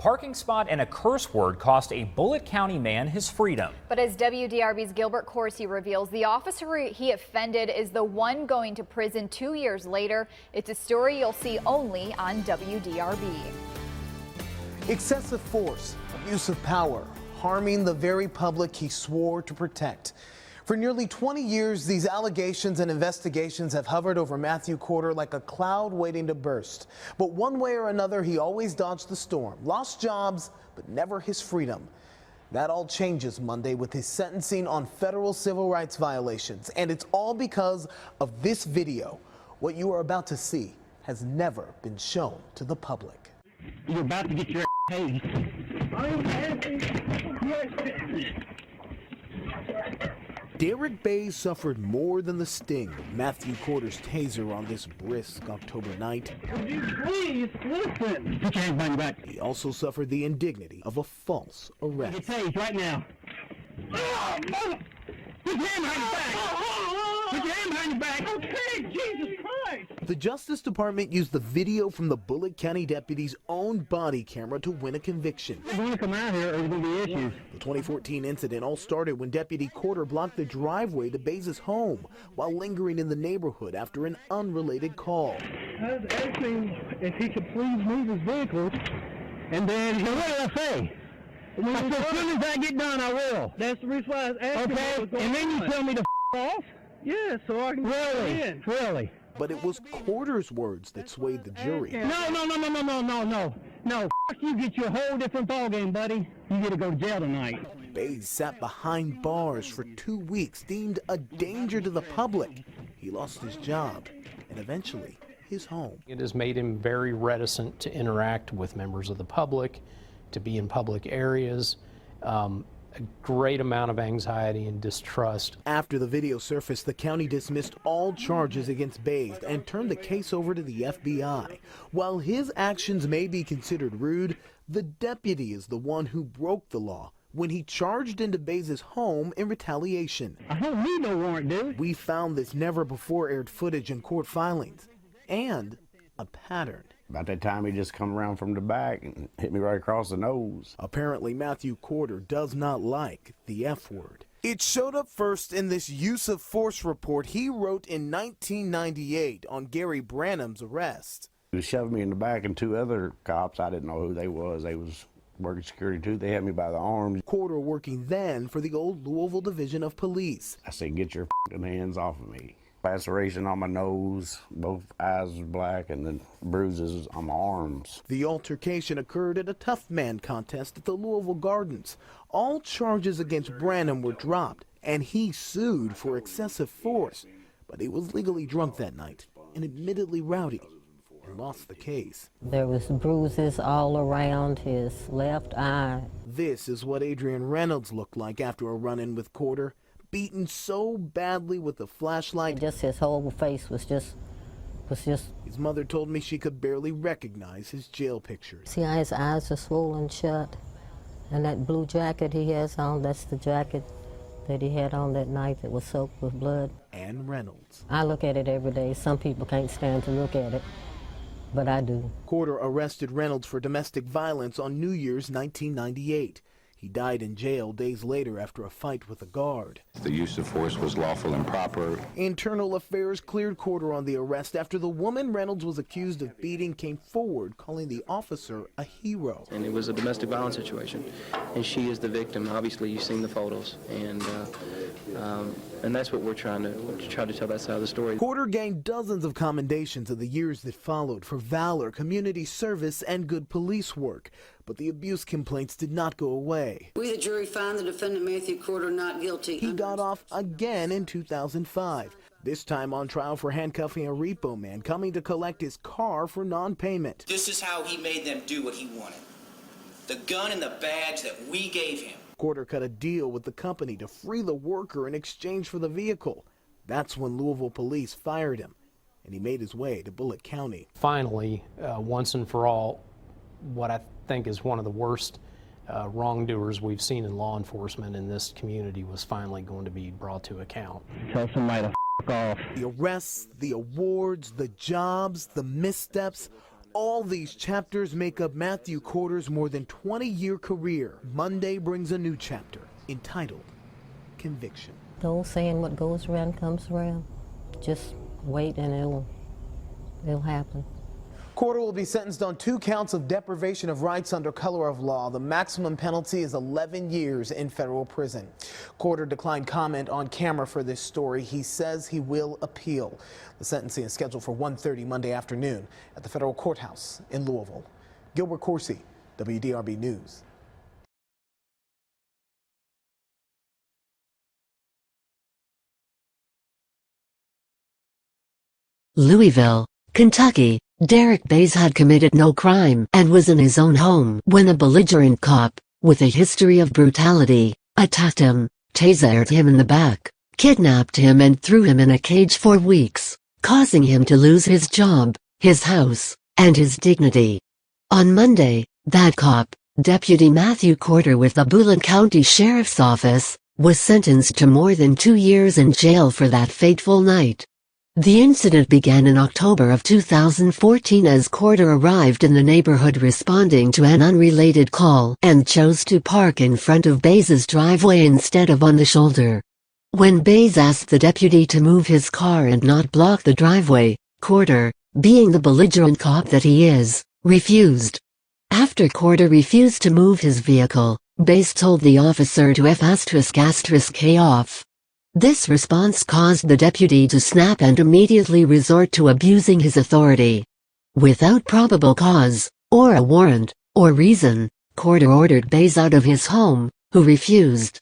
parking spot and a curse word cost a Bullitt County man his freedom. But as WDRB's Gilbert Corsi reveals, the officer he offended is the one going to prison 2 years later. It's a story you'll see only on WDRB. Excessive force, abuse of power, harming the very public he swore to protect. For nearly 20 years, these allegations and investigations have hovered over Matthew Corder like a cloud waiting to burst. But one way or another, he always dodged the storm, lost jobs, but never his freedom. That all changes Monday with his sentencing on federal civil rights violations. And it's all because of this video. What you are about to see has never been shown to the public. You're about to get your tased. Derek Bays suffered more than the sting of Matthew Corder's taser on this brisk October night. Would you please listen? Put your hands behind your back. He also suffered the indignity of a false arrest. Get tased right now. Oh, mother! Put your hand behind your back. Put your hand behind your back. Okay, Jesus Christ. The Justice Department used the video from the Bullitt County deputy's own body camera to win a conviction. You're going to come out here or there's going to be issues. The 2014 incident all started when Deputy Corder blocked the driveway to Bays' home while lingering in the neighborhood after an unrelated call. I was asking if he could please move his vehicle, and then what did I say? I said, as soon as I get done, I will. That's the reason why I was asking. Okay, and then you tell me to off? Yeah, so I can really? Get in. Really? But it was Corder's words that swayed the jury. No, you get you a whole different ballgame, buddy. You get to go to jail tonight. Bays sat behind bars for 2 weeks, deemed a danger to the public. He lost his job and eventually his home. It has made him very reticent to interact with members of the public, to be in public areas. A great amount of anxiety and distrust. After the video surfaced, the county dismissed all charges against Bays and turned the case over to the FBI. While his actions may be considered rude, the deputy is the one who broke the law when he charged into Bays' home in retaliation. I don't need no warrant, dude. We found this never-before-aired footage in court filings and a pattern. About that time, he just come around from the back and hit me right across the nose. Apparently, Matthew Corder does not like the F word. It showed up first in this use of force report he wrote in 1998 on Gary Branham's arrest. He was shoving me in the back, and two other cops, I didn't know who they was. They was working security too. They had me by the arms. Corder working then for the old Louisville Division of Police. I said, get your hands off of me. Laceration on my nose, both eyes were black, and then bruises on my arms. The altercation occurred at a tough man contest at the Louisville Gardens. All charges against Branham were dropped, and he sued for excessive force. But he was legally drunk that night and admittedly rowdy and lost the case. There was bruises all around his left eye. This is what Adrian Reynolds looked like after a run-in with Corder. Beaten so badly with a flashlight. Just his whole face was just. His mother told me she could barely recognize his jail pictures. See how his eyes are swollen shut? And that blue jacket he has on, that's the jacket that he had on that night that was soaked with blood. And Reynolds. I look at it every day. Some people can't stand to look at it, but I do. Corder arrested Reynolds for domestic violence on New Year's 1998. He died in jail days later after a fight with a guard. The use of force was lawful and proper. Internal Affairs cleared Corder on the arrest after the woman Reynolds was accused of beating came forward, calling the officer a hero. And it was a domestic violence situation, and she is the victim. Obviously, you've seen the photos, and that's what we're trying to tell that side of the story. Corder gained dozens of commendations in the years that followed for valor, community service, and good police work. But the abuse complaints did not go away. We, the jury, find the defendant Matthew Corder not guilty. He got off again in 2005, this time on trial for handcuffing a repo man coming to collect his car for non-payment. This is how he made them do what he wanted. The gun and the badge that we gave him. Corder cut a deal with the company to free the worker in exchange for the vehicle. That's when Louisville police fired him, and he made his way to Bullitt County. Finally, once and for all, what I think is one of the worst wrongdoers we've seen in law enforcement in this community was finally going to be brought to account. Tell somebody to off. The arrests, the awards, the jobs, the missteps, All these chapters make up Matthew Corder's more than 20-year career. Monday brings a new chapter entitled Conviction. The old saying, what goes around comes around. Just wait and it'll happen. Corder will be sentenced on 2 counts of deprivation of rights under color of law. The maximum penalty is 11 years in federal prison. Corder declined comment on camera for this story. He says he will appeal. The sentencing is scheduled for 1:30 Monday afternoon at the federal courthouse in Louisville. Gilbert Coursey, WDRB News. Louisville, Kentucky. Derek Bays had committed no crime and was in his own home when a belligerent cop, with a history of brutality, attacked him, tasered him in the back, kidnapped him and threw him in a cage for weeks, causing him to lose his job, his house, and his dignity. On Monday, that cop, Deputy Matthew Corder with the Bullitt County Sheriff's Office, was sentenced to more than 2 years in jail for that fateful night. The incident began in October of 2014 as Corder arrived in the neighborhood responding to an unrelated call and chose to park in front of Bays' driveway instead of on the shoulder. When Bays asked the deputy to move his car and not block the driveway, Corder, being the belligerent cop that he is, refused. After Corder refused to move his vehicle, Bays told the officer to F***K off. This response caused the deputy to snap and immediately resort to abusing his authority. Without probable cause, or a warrant, or reason, Corder ordered Bays out of his home, who refused.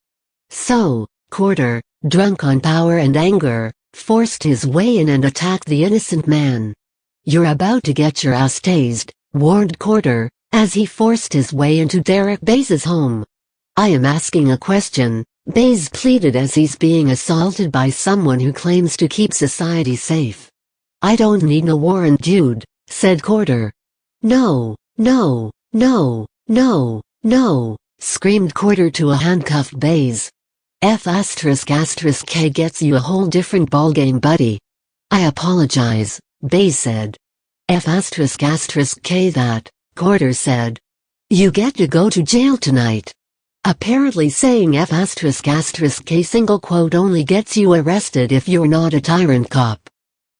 So, Corder, drunk on power and anger, forced his way in and attacked the innocent man. "You're about to get your ass tased," warned Corder, as he forced his way into Derek Bays' home. "I am asking a question," Bays pleaded as he's being assaulted by someone who claims to keep society safe. "I don't need no warrant, dude," said Corder. "No, no, no, no, no," screamed Corder to a handcuffed Bays. F***K gets you a whole different ballgame, buddy. "I apologize," Bays said. F***K that, Corder said. "You get to go to jail tonight." Apparently saying F***K single quote only gets you arrested if you're not a tyrant cop.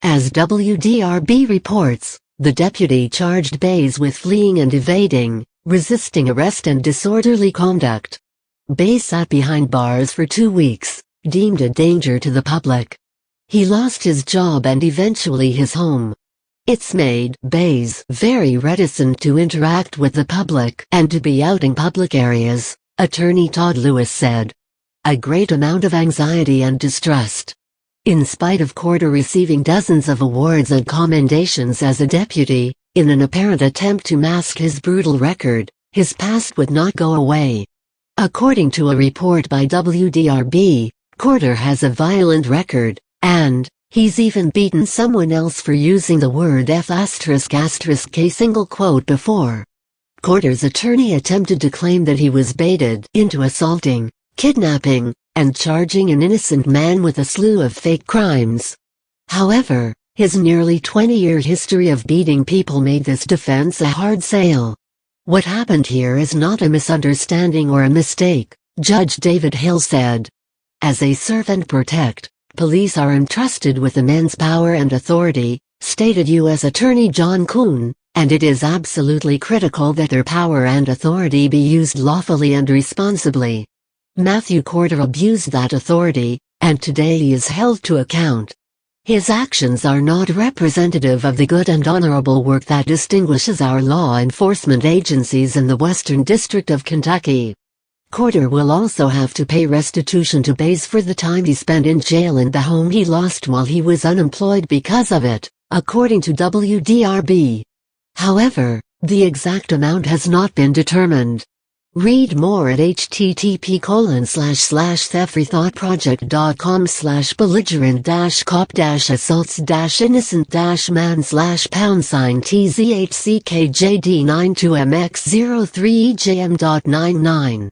As WDRB reports, the deputy charged Bays with fleeing and evading, resisting arrest and disorderly conduct. Bays sat behind bars for 2 weeks, deemed a danger to the public. He lost his job and eventually his home. It's made Bays very reticent to interact with the public and to be out in public areas, Attorney Todd Lewis said. A great amount of anxiety and distrust. In spite of Corder receiving dozens of awards and commendations as a deputy, in an apparent attempt to mask his brutal record, his past would not go away. According to a report by WDRB, Corder has a violent record, and he's even beaten someone else for using the word F***K single quote before. Corder's attorney attempted to claim that he was baited into assaulting, kidnapping, and charging an innocent man with a slew of fake crimes. However, his nearly 20-year history of beating people made this defense a hard sale. "What happened here is not a misunderstanding or a mistake," Judge David Hill said. "As they serve and protect, police are entrusted with immense power and authority," stated U.S. Attorney John Kuhn, "and it is absolutely critical that their power and authority be used lawfully and responsibly." Matthew Corder abused that authority, and today he is held to account. His actions are not representative of the good and honorable work that distinguishes our law enforcement agencies in the Western District of Kentucky. Corder will also have to pay restitution to Bays for the time he spent in jail and the home he lost while he was unemployed because of it, according to WDRB. However, the exact amount has not been determined. Read more at http://belligerent-cop-assaults-innocent-man/#TZHCKJD92MX03EJM.99